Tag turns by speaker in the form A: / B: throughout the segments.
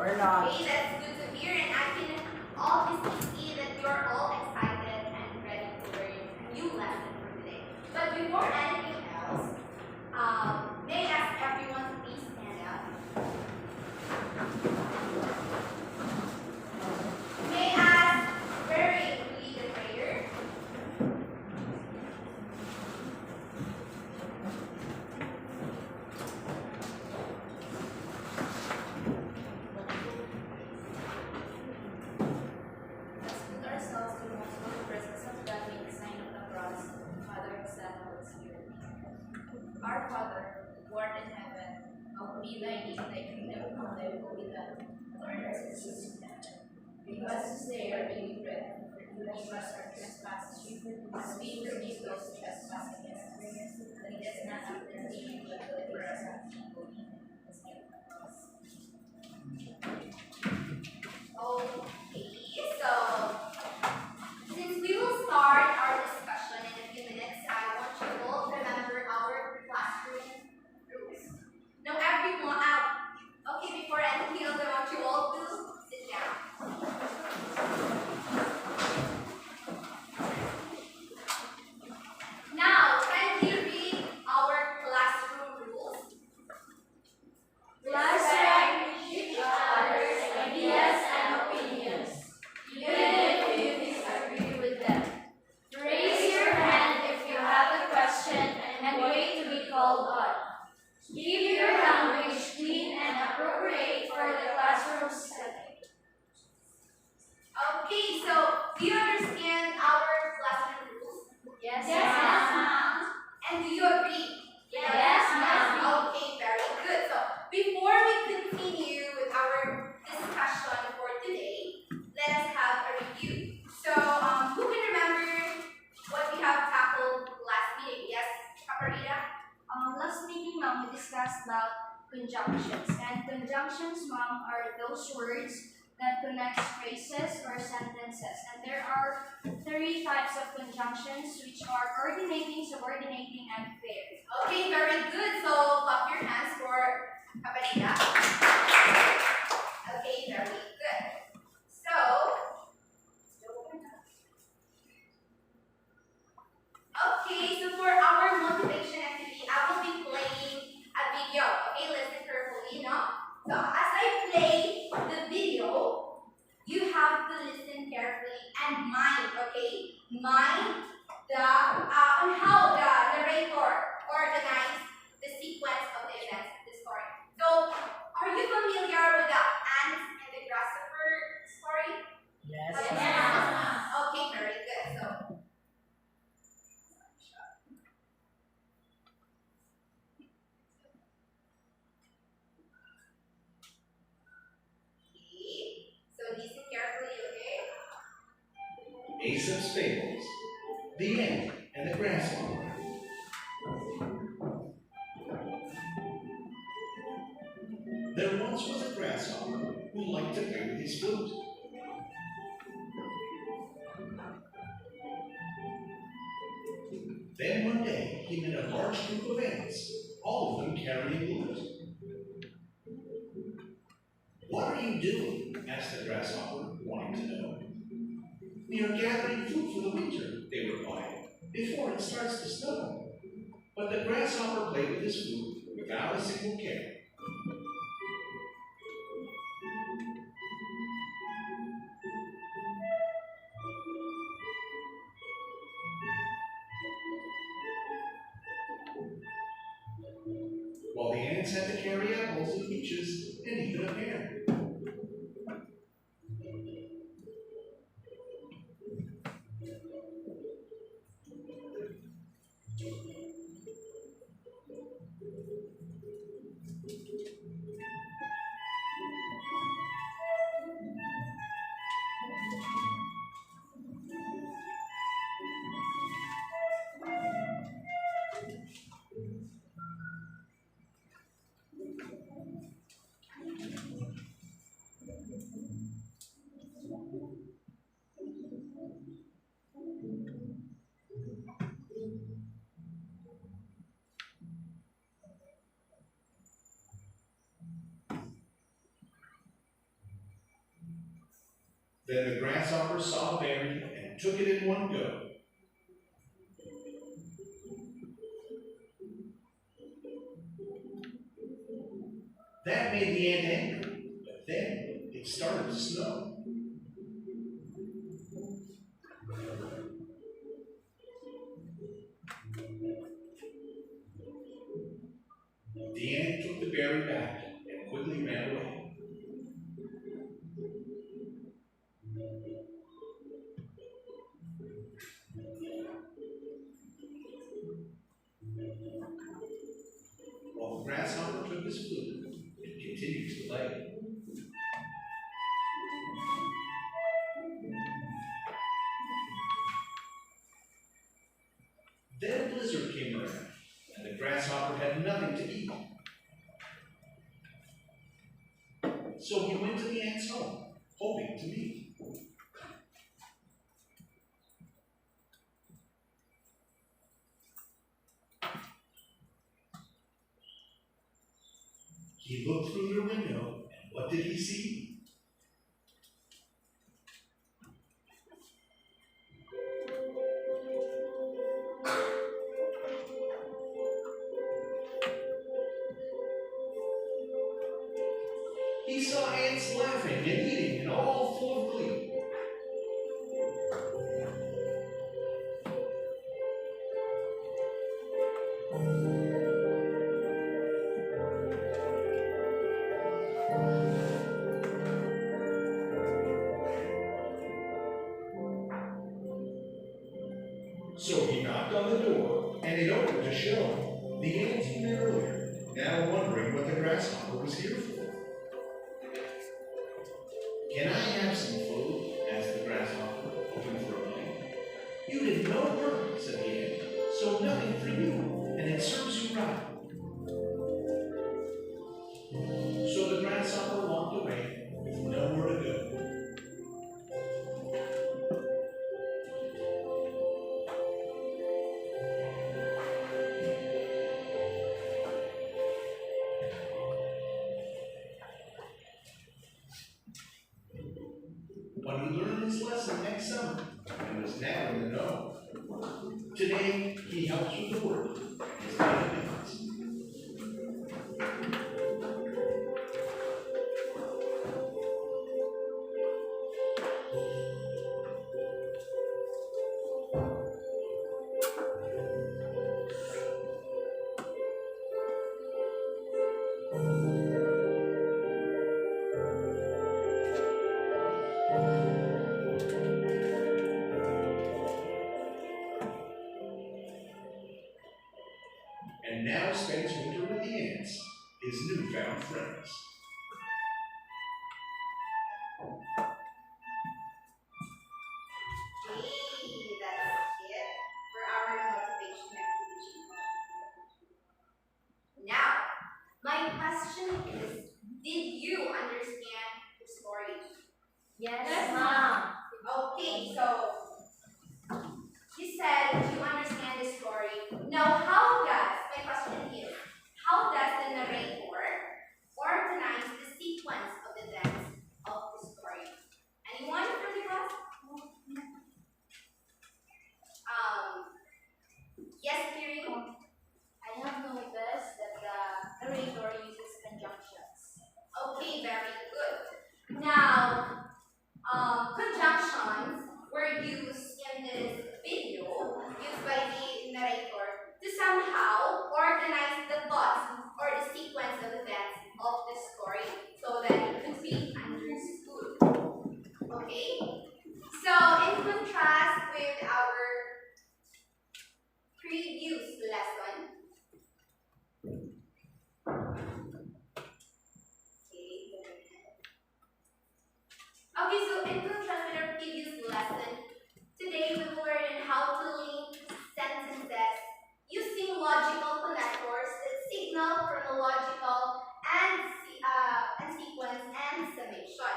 A: We're not.
B: Okay, that's good to hear, and I can obviously see that you're all excited and ready to learn a new lesson for today. But before anything else, may I ask everyone to please stand up? May I ask Barry to lead the prayer?
C: Let's put ourselves in the most holy presence of God, make the sign of the cross, Father, Son, Holy Spirit. Our Father, who art in heaven, hallowed be thy name, thy kingdom come, thy will be done, on earth as it is in heaven. Give us this day our daily bread, and forgive us our trespasses, as we forgive those who trespass against us. And lead us not into temptation, but deliver us from evil.
B: Okay, so since we will start our discussion in a few minutes, I want you all to remember our classroom rules. Now, everyone, okay, before anything else, I want you all to sit down. Now, kindly read our classroom rules.
C: Respect each other's ideas and opinions, even if you disagree with them. Raise your hand if you have a question and wait to be called on. Keep your language clean and appropriate for the classroom setting.
B: Okay, so do you understand our classroom rules?
C: Yes,
B: Yes,
C: ma'am.
B: And do you agree?
C: Yes, ma'am.
B: Okay, very good. So before we continue with our discussion for today, let us have a review. So who can remember what we have tackled last meeting? Yes, Caparita?
C: Last meeting, ma'am, we discussed about conjunctions. And conjunctions, ma'am, are those words that connect phrases or sentences. And there are 3 types of conjunctions, which are coordinating, subordinating, and pairs.
B: Okay, very good. So clap your hands for Caparita. Okay, very good. So okay, so for our motivation activity, I will be playing a video. Okay, listen carefully, no? So as I play the video, you have to listen carefully and mind, okay? Mind on how the narrator organized the sequence of the events of the story. So, are you familiar with the ants and the grasshopper story?
A: Yes.
B: Okay, very good. So, okay. So listen carefully, okay?
D: Aesop's Fables, The Ant and the Grasshopper. There once was a grasshopper who liked to play with his flute. Then one day he met a large group of ants, all of them carrying flute. "What are you doing?" asked the grasshopper, wanting to know. "We are gathering food for the winter," they replied, "before it starts to snow." But the grasshopper played with his flute without a single care. While the ants had to carry apples and peaches and even a pear. Then the grasshopper saw a berry and took it in one go. That made the ant angry, but then it started to snow. The ant took the berry back and quickly ran away. While the grasshopper took his flute and continued to play. Then a blizzard came around, and the grasshopper had nothing to eat. So he went to the ant's home, hoping to meet. He looked through their window, and what did he see? He saw ants laughing and eating and all full of glee. So he knocked on the door, and it opened to show the ant he met earlier, now wondering what the grasshopper was here for. Can I have some food? Asked the grasshopper, hoping for a bite. You did no work, said the ant, so nothing for you, and it serves you right. So the grasshopper walked away with nowhere to go. But he learned his lesson next summer and was now in the know. Today, he helps with the work and his life advance. And now spends winter with the ants, his newfound friends.
B: Hey, that's it for our motivation activity. Now, my question is, did you understand the story?
C: Yes, Mom.
B: Okay, so you said you understand the story. Now, my question is, how does the narrator organize the sequence of the events of the story? Anyone from the class? Yes, Kiri?
C: I have noticed that the narrator uses conjunctions.
B: Okay, very good. Now, conjunctions were used in this video, used by the narrator to somehow organize the thoughts or the sequence of events of the story so that it could be understood. Okay? So, in contrast with our previous lesson, okay, so in contrast with our previous lesson, today we will learn how to link sentences using logical connectors that signal chronological and sequence and summation.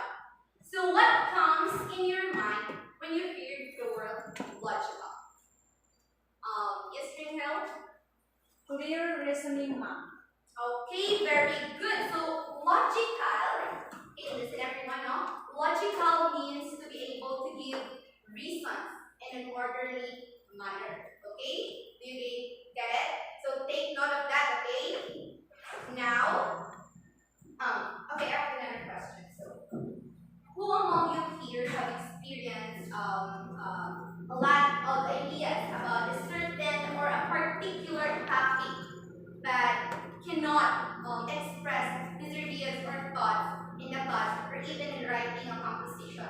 B: So what comes in your mind when you hear the word logical? Yes, Ringhill?
C: Clear reasoning, Mom.
B: Okay, very good. So logical, okay, listen everyone, no? logical means to be able to give reasons in an orderly manner. Okay? Do you get it? So take note of that, okay? Now, okay, I have another question. So, who among you here have experienced a lot of ideas about a certain or a particular topic that cannot express his ideas or thoughts in the class or even in writing a composition?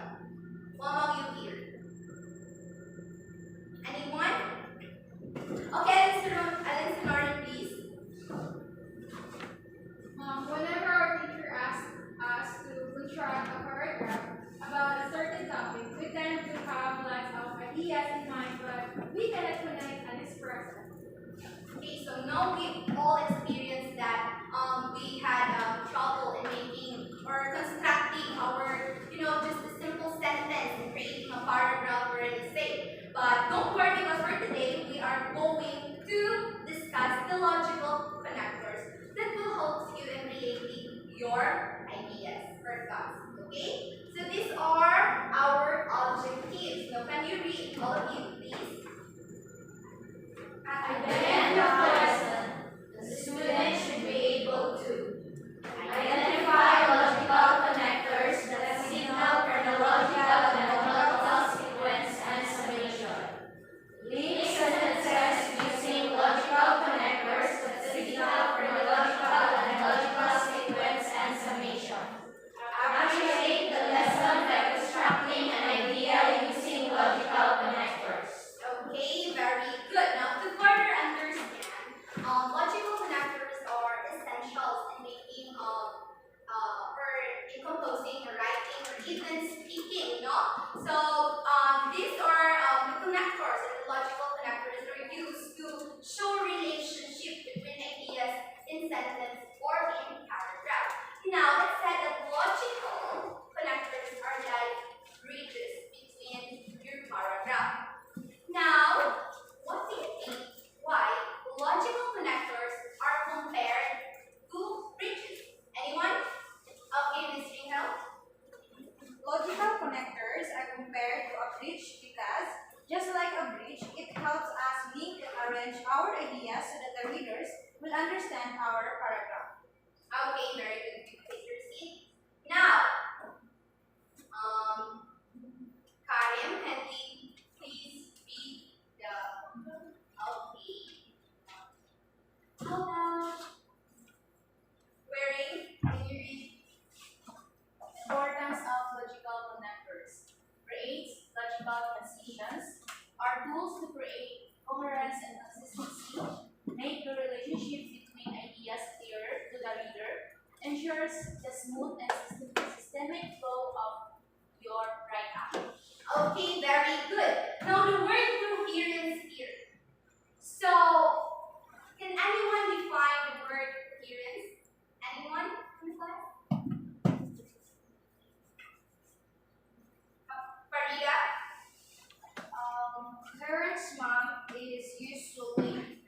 B: Who among you here? Anyone? Okay, Alan Sonoran, please.
A: Whenever our teacher asks us to construct a paragraph about a certain topic, we tend to have lots of ideas in mind, but we cannot connect and express them.
B: Okay, so now we've all experienced that we had trouble in making or constructing our, just a simple sentence and creating a paragraph or an essay. But don't worry, because for today we are going to discuss the logical connectors that will help you in relating your ideas or thoughts. Okay? So these are our objectives. Now can you read, all of you, please?
C: At the end of the lesson, the student should be able to identify logical connectors that signal chronological and logical sequence and summation. Link sentences using logical connectors that signal chronological and logical sequence and summation. Appreciate the lesson by constructing an idea using logical connectors.
B: Okay, very good. Now, to further understand, logical connectors are essentials in making, or in composing, or writing, or even speaking, So, these are the connectors, and the logical connectors are used to show relationship between ideas in sentence or in paragraph. Now, let's say that logical connectors are like bridges between your paragraph. Now, what do you think? Why logical connectors are compared to bridges? Anyone? Okay, Ms. Ringel?
E: Logical connectors are compared to a bridge because, just like a bridge, it helps us link and arrange our ideas so that the readers will understand our paragraph.
B: Okay, very good. Take your seat. Now, Karim, can we please read the okay. How about wearing? Can you read?
C: Importance of logical connectors. Creates logical transitions. Are tools to create coherence and consistency. Make the relationship between ideas clearer to the reader. Ensures the smooth and systemic flow of your write-up.
B: Okay, very good. Now the word coherence here. So, can anyone define the word coherence? Anyone in the class? Farida?
E: Coherence, ma'am, is usually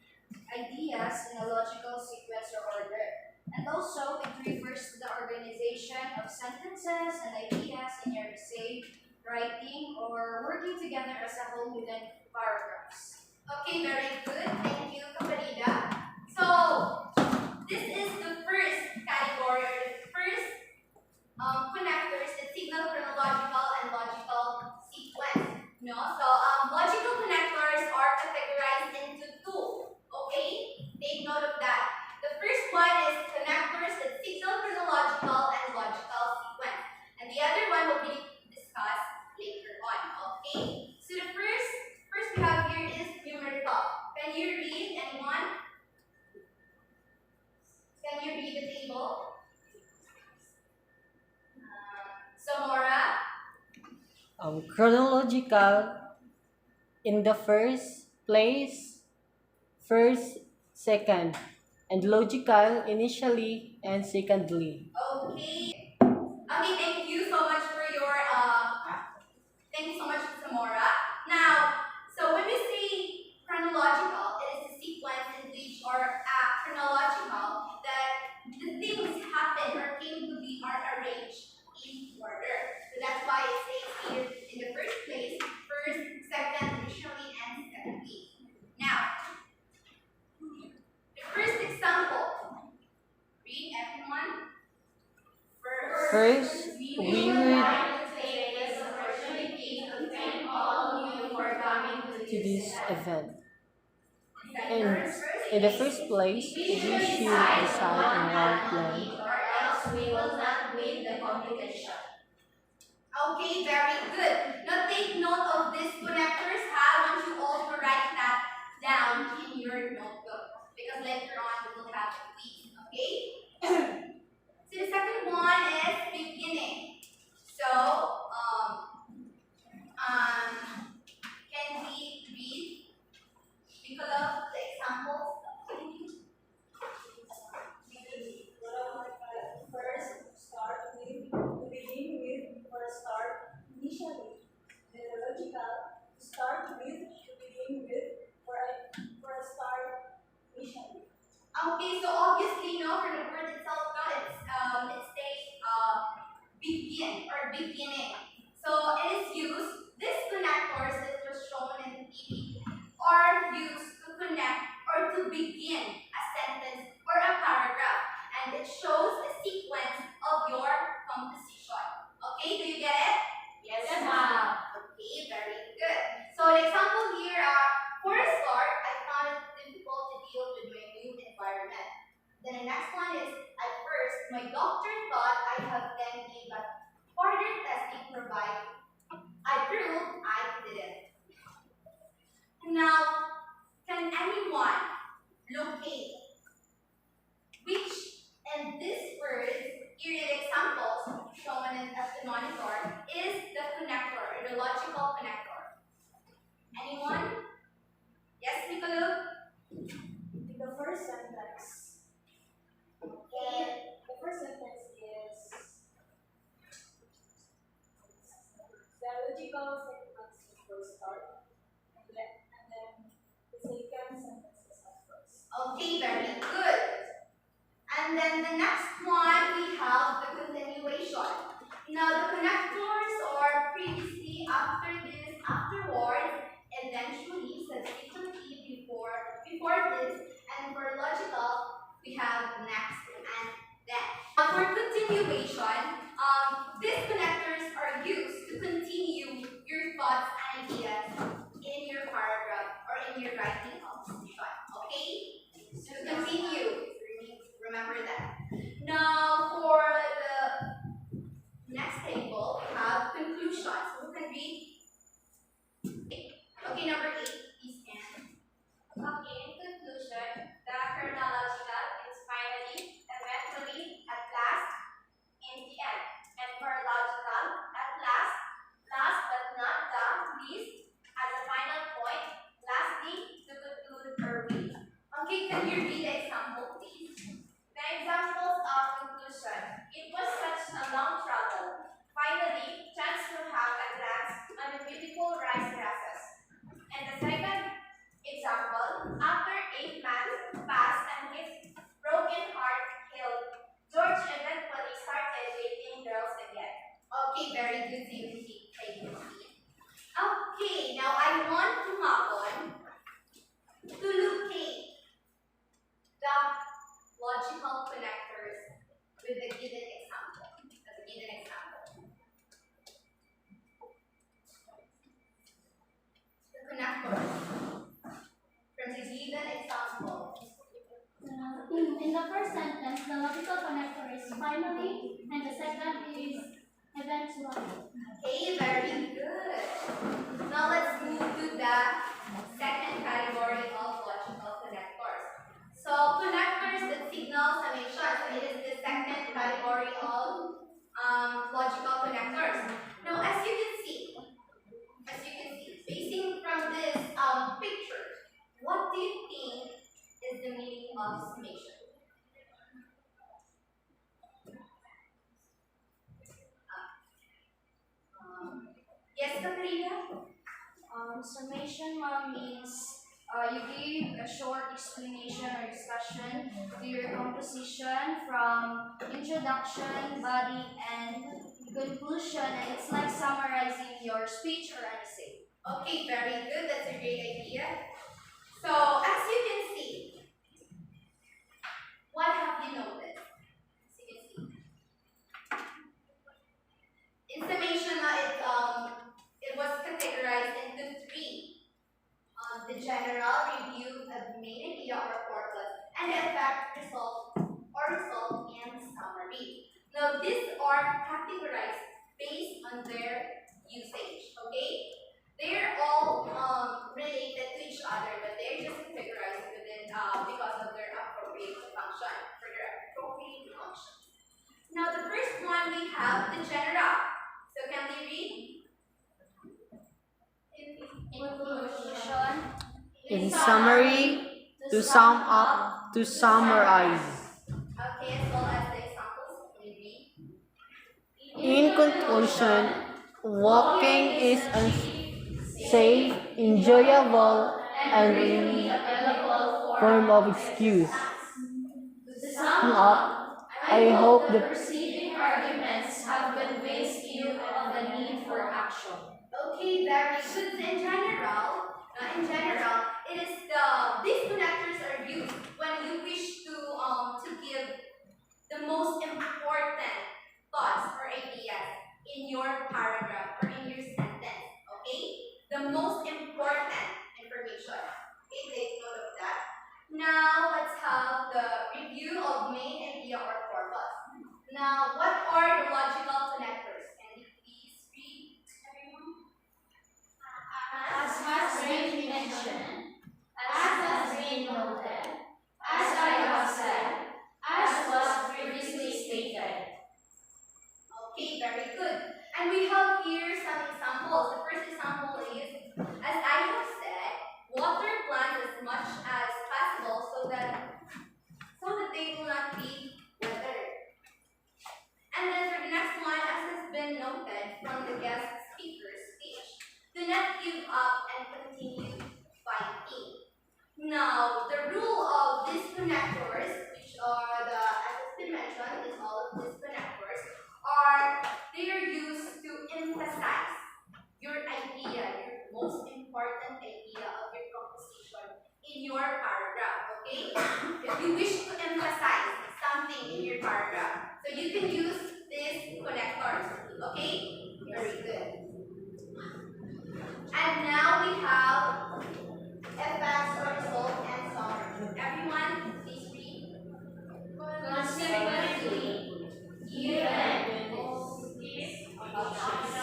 E: ideas in a logical sequence or order. And also, it refers to the organization of sentences and ideas in your essay, writing, or working together as a whole within paragraphs.
B: Okay, very good. Thank you, Farida. So, this is the first category, or the first connectors that signal chronological and logical sequence. So, logical connectors are categorized into two. Okay, take note of that. The first one is connectors that signal chronological and logical sequence, and the other one will be discussed later on. Okay, so the first we have here is numerical. Can you read, anyone? Can you read the table? Samora?
F: Chronological in the first place, first, second, and logical initially and secondly.
B: Okay. Okay, thank you so much for your thank you so much, Samora. Now, so when we say chronological, it is a sequence in which, or chronological, that the things happen or came to be are arranged in order. So that's
F: First, we would
B: this opportunity to thank all of you for coming
F: to this event.
B: In
F: In the first place, we should decide on one plan.
B: or else we will not win the competition. Okay, very good. Now take note of these connectors. I want you all to write that down in your notebook because later on we will have a quiz. Okay. So the second one is beginning. So can we read Nicola the examples?
G: First, start with, to begin with, or start initially. Then the logical, to start with, to begin with, for a start initially.
B: Okay, so obviously, no, for the word itself, no, it stays begin or beginning. So it is used, these connectors that was shown in the TV are used to connect or to begin a sentence or a paragraph. And it shows a sequence of your composition. Okay, do you get it?
C: Yes, ma'am.
B: Okay, very good. So the example here, for a start, I found it difficult to deal with my new environment. Then the next one is, at first, my doctor thought I have dengue, but further testing provided I proved I didn't. Now, can anyone locate which and this word, here in the examples shown at the monitor, is the connector, or the logical connector? Anyone? Yes, Nicola?
G: In the first sentence, the first sentence is the logical sequence will start, and then the second sentence is at first.
B: Okay, very good. And then the next one, we have the continuation. Now, the connectors are previously, after this, afterwards, eventually, subsequently, before this, and for logical, we have next and then. Now, for continuation, these connectors are used to continue your thoughts and ideas in your paragraph or in your writing composition. Okay? So continue. Remember that. Now, for the next table, we have conclusions. Who can read? Okay, number 8 is Anne.
C: Okay, in conclusion, the chronological is finally, eventually, at last, in the end. And for logical, at last, last but not the least, as a final point, lastly, to conclude or read.
B: Okay, can you read the example, please?
C: The examples of conclusion. It was such a long travel. Finally, chance to have a glance on the beautiful rice grasses. And the second example, after 8 months passed and his broken heart healed, George eventually started dating girls again.
B: Okay, very good. Thank you. Okay, now I want to move on to locate the logical connectors with the given example. As a given example. The connectors from the given example.
A: In the first sentence, the logical connector is finally, and the second is eventually.
B: Okay, very good. Now let's move to the second category of logical connectors. So connectors that signal summation. So it is the second category of logical connectors. Now, as you can see, basing from this picture, what do you think is the meaning of summation? Yes, Katrina?
E: Summation means you give a short explanation or discussion to your composition from introduction, body, and conclusion, and it's like summarizing your speech or an essay.
B: Okay, very good. That's a great idea. So, as you can see, what have you noticed? As you can see. effect, result, and summary. Now, these are categorized based on their usage, okay? They're all related to each other, but they're just categorized within because of their appropriate function. Now, the first one we have the general. So, can we read?
E: Conclusion.
F: In summary, to sum up, to summarize.
B: Okay, as well as the examples. Can we read?
F: In conclusion, walking is a safe, enjoyable, and really form of excuse.
E: To sum up, I hope the preceding arguments have convinced you of the need for action.
B: Okay, very good. In general, it is these connectors are used when you wish to give the most important thoughts or ideas in your paragraph or in your sentence. Okay, the most important information. Okay, take note of that. Now let's have the review of main idea or purpose. Now, what are the logical connectors? Can you please read, everyone?
E: As has been mentioned, as has been noted, as I have said, as was previously stated.
B: Okay, very good. And we have here some examples. The first example is, as I have said, water plants as much as possible so that they will not be withered. And then for the next one, as has been noted from the guest speaker's speech, do not give up and continue fighting. Now, the rule of these connectors, which are as has been mentioned, is all of these connectors, they are used to emphasize your idea, your most important idea of your composition in your paragraph, okay? If you wish to emphasize something in your paragraph, so you can use these connectors, okay? Very good. And now we have effects or result and summary. Everyone, please read.
E: Consequently, given these options,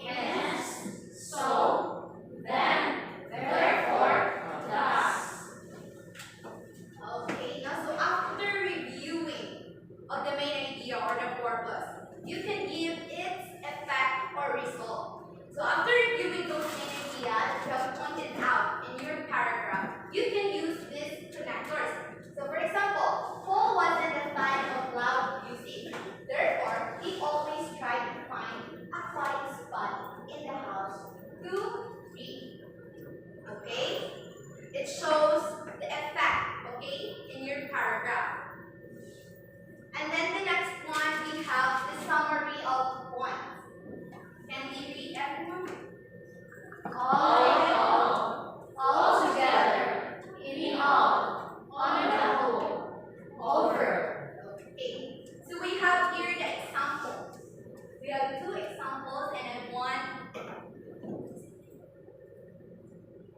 E: hence, so, then, therefore, thus.
B: Okay, now so after reviewing of the main idea or the purpose, you can give its effect or result. So after reviewing those main ideas you have pointed out in your paragraph, you can use these connectors. So for example, Paul wasn't a fan of loud music. Therefore, he always tried to find a quiet spot in the house to read. Okay? It shows the effect, okay, in your paragraph. And then the next one, we have the summary of points. Can we read, everyone?
E: All together, in all, on the whole, over.
B: Okay. So we have here the examples. We have two examples and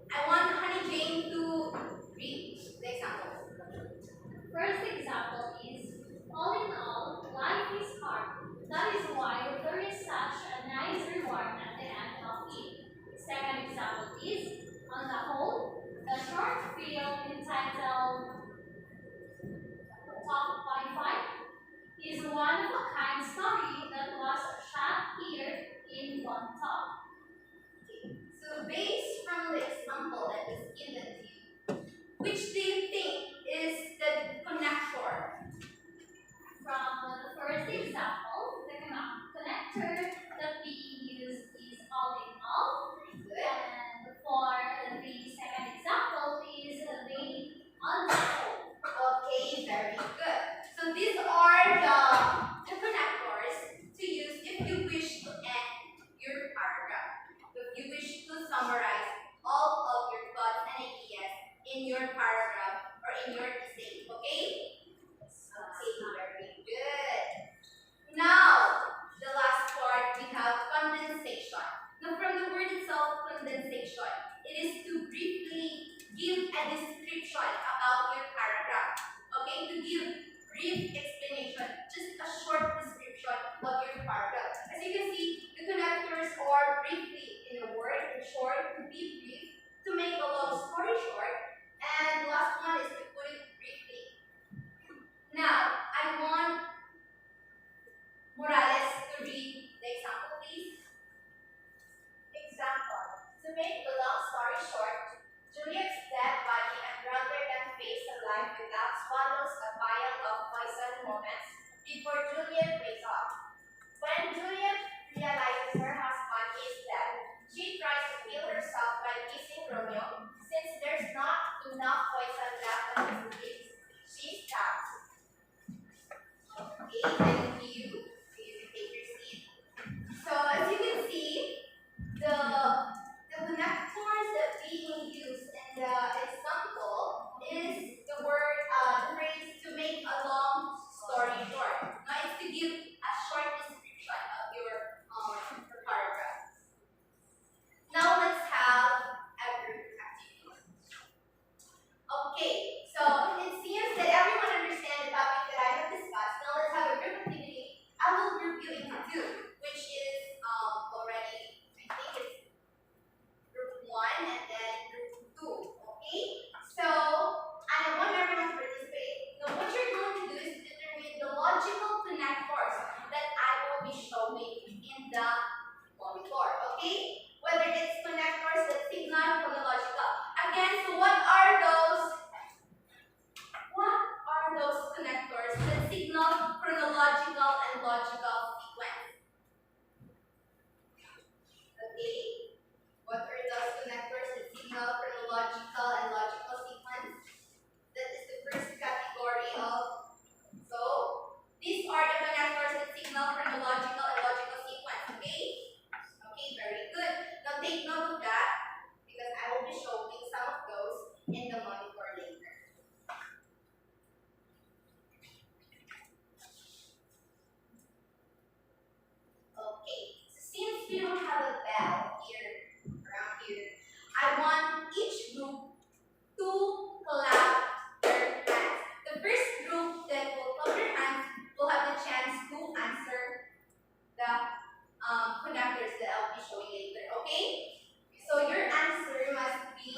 B: I want Honey Jane to read the examples.
A: First example is, all in all, life is hard. That is why there is such a nice reward at the end of it. Second example is, on the whole, the short film entitled Top 5 is one of a kind story that was shot here in Bontoc.
B: So based from the example that is given to you, which do you think is the connector?
A: From the first example, the connector that being used is all in all. And for the second example is the on the whole.
B: Okay, very good. So these are the connectors to use if you wish to end your paragraph. If you wish to summarize all of your thoughts and ideas in your paragraph or in your essay. Okay? Okay, very good. Now, the last part, we have condensation. Now, from the word itself, condensation, it is to briefly give a description about your paragraph. to give brief explanation, just a short description of your paragraph. As you can see, the connectors are briefly in a word, in short, to be brief, to make a long story short, and the last one is to put it briefly. Now, I want Morales to read the example, please.
C: Example. To make the long story short, Juliet's dead body, and rather than face a life without, swallows a vial of poison moments before Juliet wakes up. When Juliet realizes her husband is dead, she tries to kill herself by kissing Romeo. Since there's not enough poison left on his lips, she stabs.
B: Okay, thank you. So you can take your seat. So as you can see, the connectors that being used in the example is the word, the phrase to make a long story short. Now it's to give a short description of your paragraph. Now let's have a group activity. Okay, so it seems that everyone understands the topic that I have discussed. Now let's have a group activity. I will group you into two, which is already, I think it's group 1 and then group 2. Okay? So I want everyone to participate. Now what you're going to do is determine the logical connectors that I will be showing in the monitor. Okay? Whether it's connectors that signal chronological. Again, so what are those connectors that signal chronological and logical sequence? Okay? What are those connectors that signal chronological and logical sequence? That is the first category of. So, these are the connectors that signal chronological and logical sequence. Okay? Okay, very good. Now take note of that because I will be showing some of those in the monitor later. Okay, so since we don't have a bell here, around here, I want each group to clap their hands. The first group that will clap their hands will have the chance to answer the connectors that I'll be showing later, okay? So your answer must be,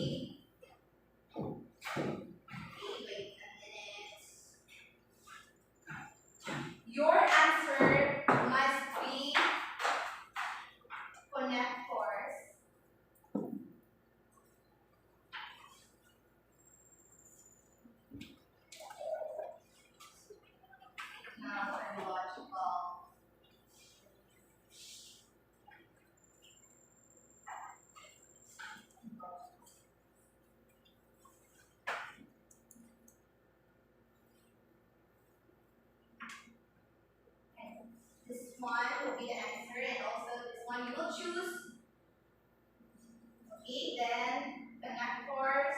B: okay, wait a minute. Your answer must be connectors now and logical. This one will be the answer, and also this one you will choose. Okay, then connectors.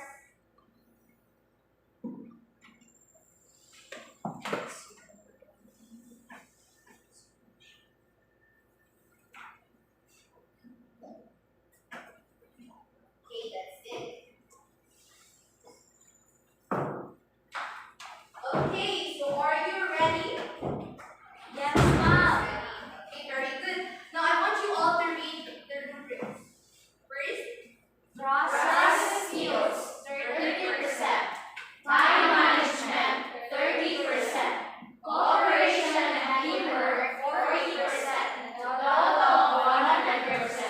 B: Okay, that's it. Okay, so are you ready?
C: Yes, ma'am.
B: Okay, very good. Now I want you all to read the rubrics. First,
C: Process skills, 30%. Time management, 30%. Cooperation and teamwork, 40%. Total, 100%.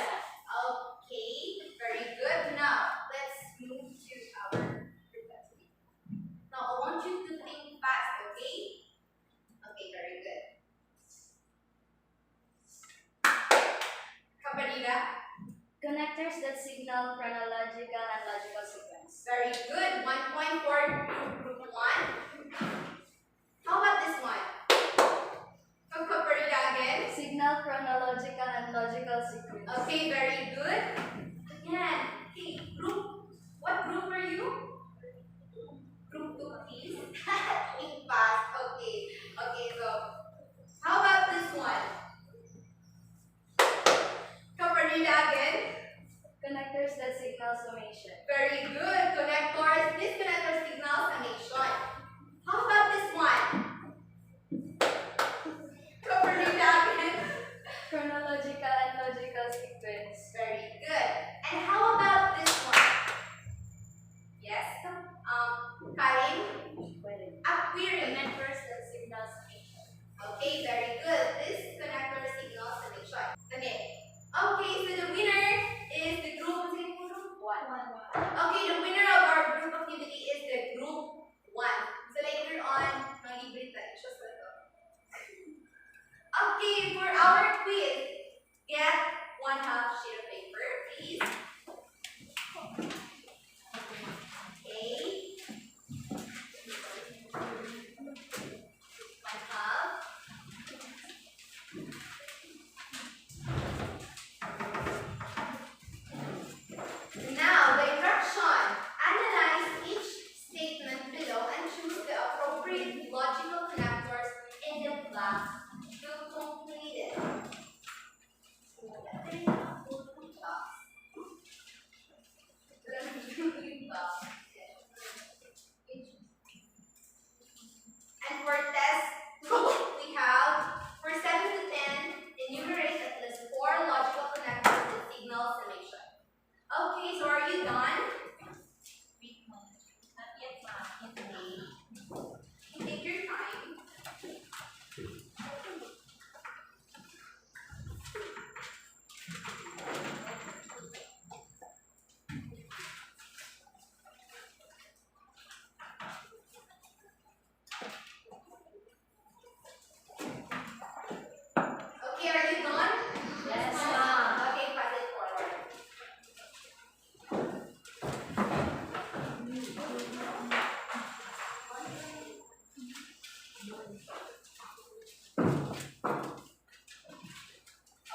B: okay, very good. Now let's move to our group activity. Now I want you to think fast, okay? Okay, very good. Caparina,
E: Connectors that signal chronological and logical sequence.
B: very good. 1 point for group 1. How about this one? From Caparina again.
E: Signal chronological and logical sequence.
B: Okay, very good. Again, okay, group. What group are you? Group 2, please. Think fast. Okay. Okay, so how about this one? Caparina again.
E: Connectors that signal summation.
B: Very good. Connectors. This connector signals summation. Okay, for our quiz, get 1/2 sheet of paper, please. Okay. 1/2. Now, direction. Analyze each statement below and choose the appropriate logical connectors in the blank to complete it. And for test, we have for 7 to 10, enumerate at least 4 logical connectors and signal summation. Okay, so are you done?
C: Not yet, ma'am.
B: Okay. Take your time. Okay, are you done?
C: Yes, ma'am.
B: Okay, pass it forward.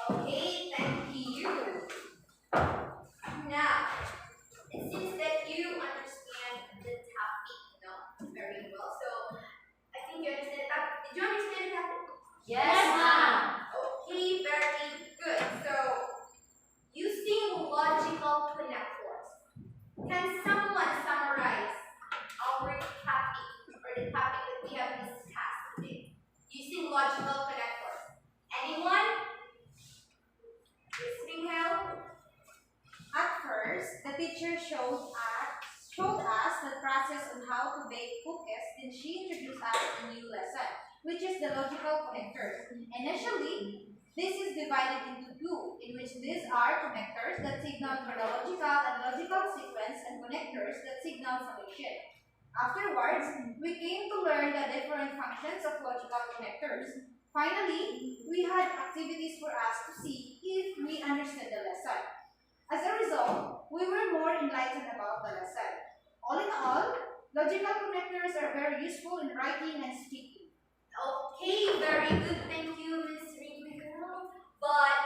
B: Okay, thank you. Now, it seems that you understand the topic, very well. So, I think you understand the topic. Did you understand the topic?
C: Yes, ma'am.
B: Okay, very good. So, using logical connectors, can someone summarize our topic or the topic that we have discussed today? Using logical connectors. Anyone? Listening help?
H: At first, the teacher showed us the process on how to bake cookies, then she introduced us a new lesson, which is the logical connectors. Initially, this is divided into two, in which these are connectors that signal chronological and logical sequence and connectors that signal summation. Afterwards, we came to learn the different functions of logical connectors. Finally, we had activities for us to see if we understood the lesson. As a result, we were more enlightened about the lesson. All in all, logical connectors are very useful in writing and speaking.
B: Okay, very good. Thank you, Miss Ringo. But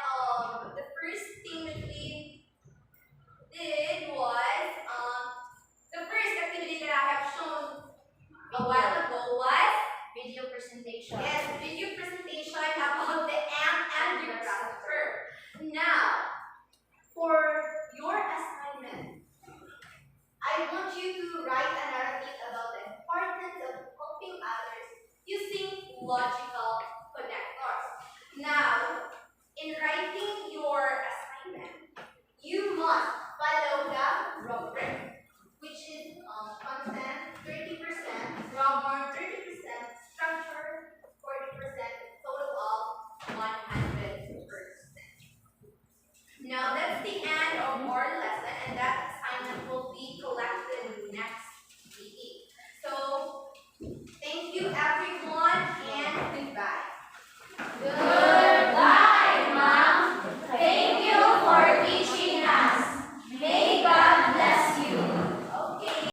B: the first thing that we did was the first activity that I have shown a while ago was
C: Video presentation.
B: video presentation about the ant and the grasshopper. Now, for your assignment, I want you to write a narrative about the importance of helping others using logical